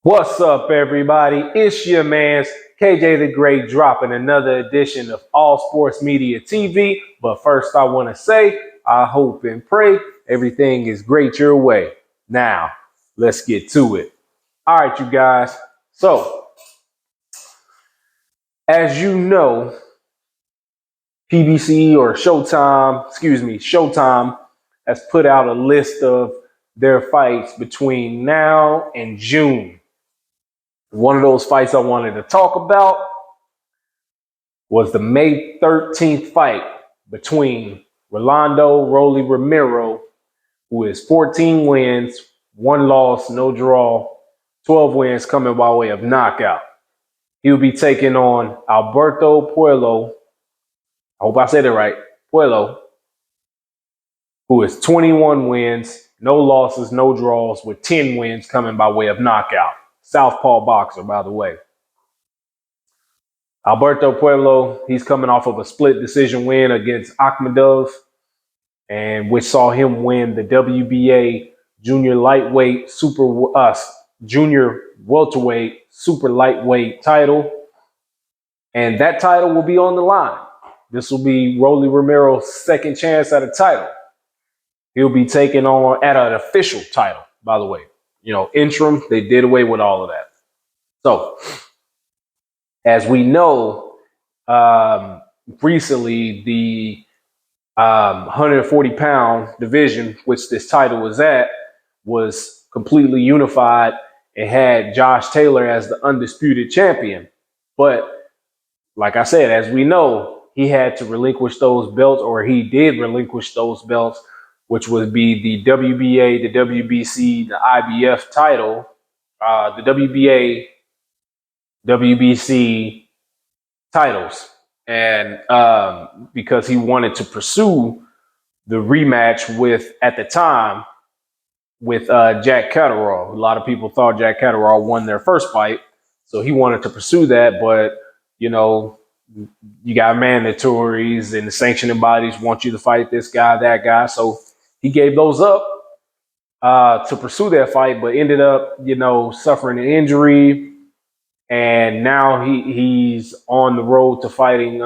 What's up, everybody? It's your man's KJ the Great dropping another edition of All Sports Media TV. But first, I want to say, I hope and pray everything is great your way. Now, let's get to it. All right, you guys. So, as you know, PBC or Showtime has put out a list of their fights between now and June. One of those fights I wanted to talk about was the May 13th fight between Rolando Rollie Romero, who is 14 wins, 1 loss, no draw, 12 wins coming by way of knockout. He'll be taking on Alberto Puello. I hope I said it right. Puello, who is 21 wins, no losses, no draws, with 10 wins coming by way of knockout. Southpaw boxer, by the way. Alberto Puello, he's coming off of a split decision win against AKHMEDOV, and which saw him win the WBA junior lightweight junior welterweight super lightweight title. And that title will be on the line. This will be Rollie Romero's second chance at a title. He'll be taking on at an official title, by the way. You know, interim, they did away with all of that. So, as we know, recently the 140-pound division, which this title was at, was completely unified and had Josh Taylor as the undisputed champion. But like I said, as we know, he had to relinquish those belts, or he did relinquish those belts, which would be the WBA, the WBC, the IBF title, the WBA, WBC titles. And because he wanted to pursue the rematch with, at the time, with Jack Catterall. A lot of people thought Jack Catterall won their first fight, so he wanted to pursue that. But, you know, you got mandatories and the sanctioning bodies want you to fight this guy, that guy. So he gave those up to pursue that fight, but ended up, you know, suffering an injury. And now he's on the road to fighting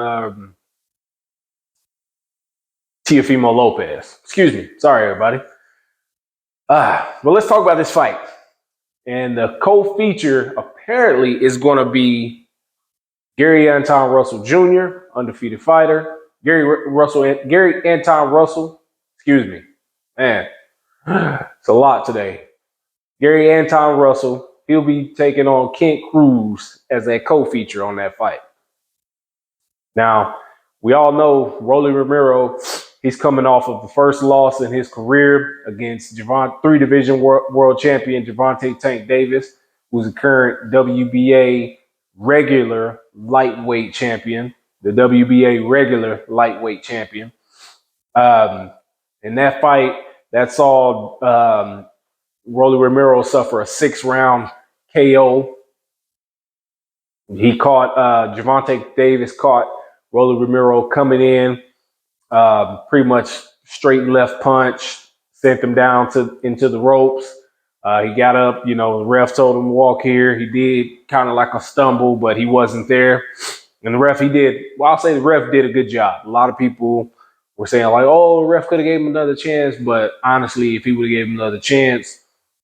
Teofimo Lopez. Excuse me. Sorry, everybody. But let's talk about this fight. And the co-feature apparently is going to be Gary Anton Russell Jr., undefeated fighter. Gary Anton Russell. Excuse me. Man, it's a lot today. Gary Anton Russell. He'll be taking on Kent Cruz as a co-feature on that fight. Now, we all know Rollie Romero, he's coming off of the first loss in his career against three-division world champion Gervonta Tank Davis, who's the current WBA regular lightweight champion, the WBA regular lightweight champion. In that fight, that saw Rollie Romero suffer a 6-round KO. He caught Gervonta Davis caught Rollie Romero coming in, pretty much straight left punch, sent him down into the ropes. He got up, you know, the ref told him to walk here. He did kind of like a stumble, but he wasn't there. And the ref, I'll say the ref did a good job. A lot of people were saying like, oh, the ref could have gave him another chance. But honestly, if he would have gave him another chance,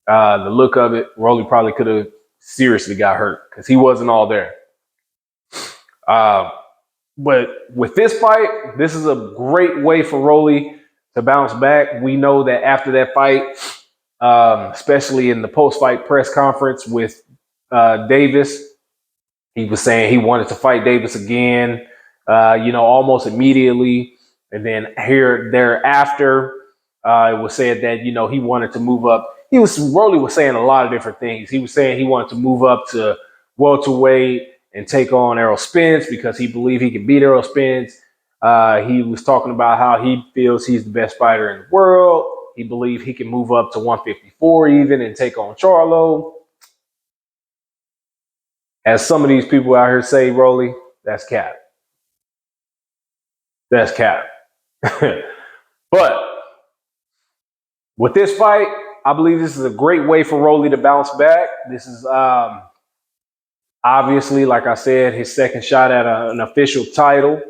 the look of it, Rollie probably could have seriously got hurt because he wasn't all there. But with this fight, this is a great way for Rollie to bounce back. We know that after that fight, especially in the post-fight press conference with Davis, he was saying he wanted to fight Davis again, almost immediately. And then thereafter, it was said that, he wanted to move up. Rollie was saying a lot of different things. He was saying he wanted to move up to welterweight and take on Errol Spence because he believed he could beat Errol Spence. He was talking about how he feels he's the best fighter in the world. He believed he can move up to 154 even and take on Charlo. As some of these people out here say, Rollie, that's cap. That's cap. But with this fight, I believe this is a great way for Rollie to bounce back. This is obviously, like I said, his second shot at an official title.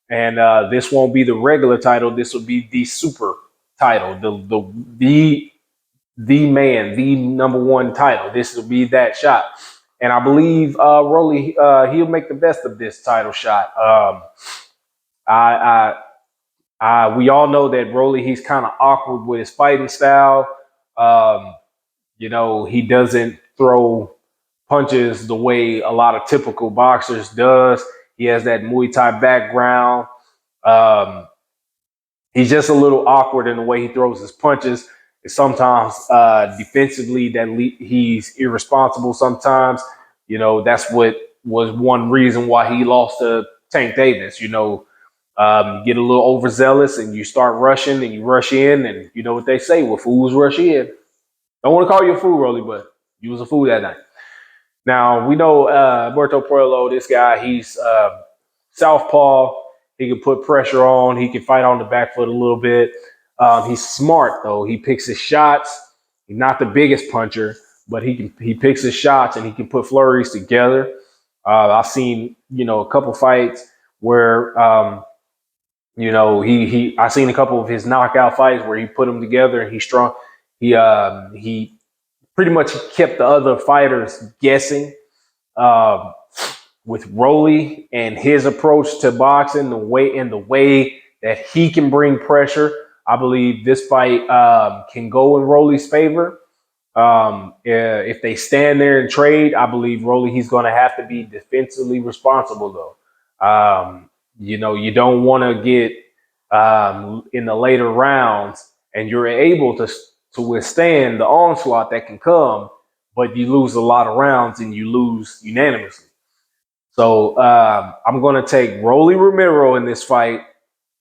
And this won't be the regular title. This will be the super title, the man, the #1 title. This will be that shot. And I believe Rollie, he'll make the best of this title shot. We all know that Rollie, he's kind of awkward with his fighting style. You know, he doesn't throw punches the way a lot of typical boxers does. He has that Muay Thai background. He's just a little awkward in the way he throws his punches. Sometimes defensively, he's irresponsible. Sometimes, you know, that's what was one reason why he lost to Tank Davis. You know, you get a little overzealous and you start rushing and you rush in, and you know what they say: "Well, fools rush in." Don't want to call you a fool, Rollie, but you was a fool that night. Now, we know Alberto Puello, this guy, he's southpaw. He can put pressure on. He can fight on the back foot a little bit. He's smart, though. He picks his shots. He's not the biggest puncher, but he picks his shots and he can put flurries together. I've seen, you know, a couple fights where, you know, I've seen a couple of his knockout fights where he put them together and he's strong. He pretty much kept the other fighters guessing. With Rollie and his approach to boxing, the way that he can bring pressure, I believe this fight can go in Rollie's favor. If they stand there and trade, I believe Rollie, he's going to have to be defensively responsible, though. You know, you don't want to get in the later rounds and you're able to withstand the onslaught that can come, but you lose a lot of rounds and you lose unanimously. So I'm going to take Rollie Romero in this fight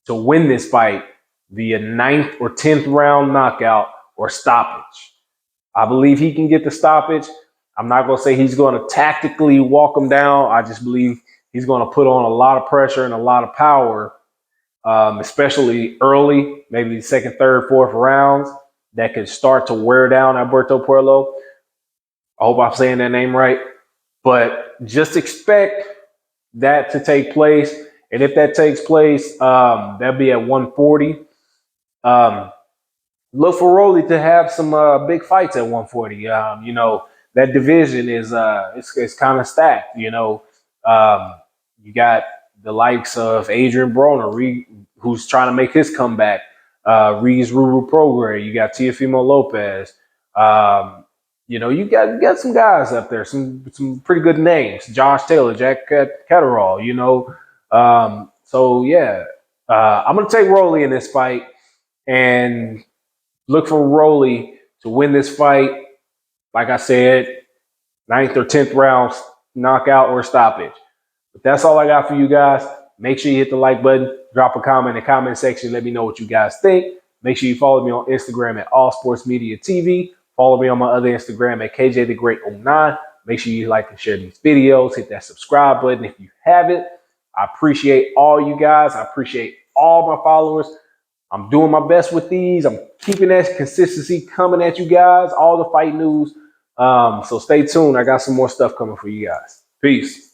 to win this fight via 9th or 10th round knockout or stoppage. I believe he can get the stoppage. I'm not going to say he's going to tactically walk him down. I just believe he's going to put on a lot of pressure and a lot of power, especially early, maybe the second, third, fourth rounds, that could start to wear down Alberto Puello. I hope I'm saying that name right. But just expect that to take place. And if that takes place, that'll be at 140. Look for Rollie to have some big fights at 140. You know, that division is it's kind of stacked. You know, you got the likes of Adrian Broner, who's trying to make his comeback. Rees Ruru Prograis. You got Teofimo Lopez. You know, you got some guys up there, some pretty good names. Josh Taylor, Jack Catterall, you know. So, yeah, I'm going to take Rollie in this fight and look for Rollie to win this fight. Like I said, 9th or 10th round knockout or stoppage. But that's all I got for you guys. Make sure you hit the like button. Drop a comment in the comment section. Let me know what you guys think. Make sure you follow me on Instagram at All Sports Media TV. Follow me on my other Instagram at KJTheGreat09. Make sure you like and share these videos. Hit that subscribe button if you haven't. I appreciate all you guys. I appreciate all my followers. I'm doing my best with these. I'm keeping that consistency coming at you guys. All the fight news. So stay tuned. I got some more stuff coming for you guys. Peace.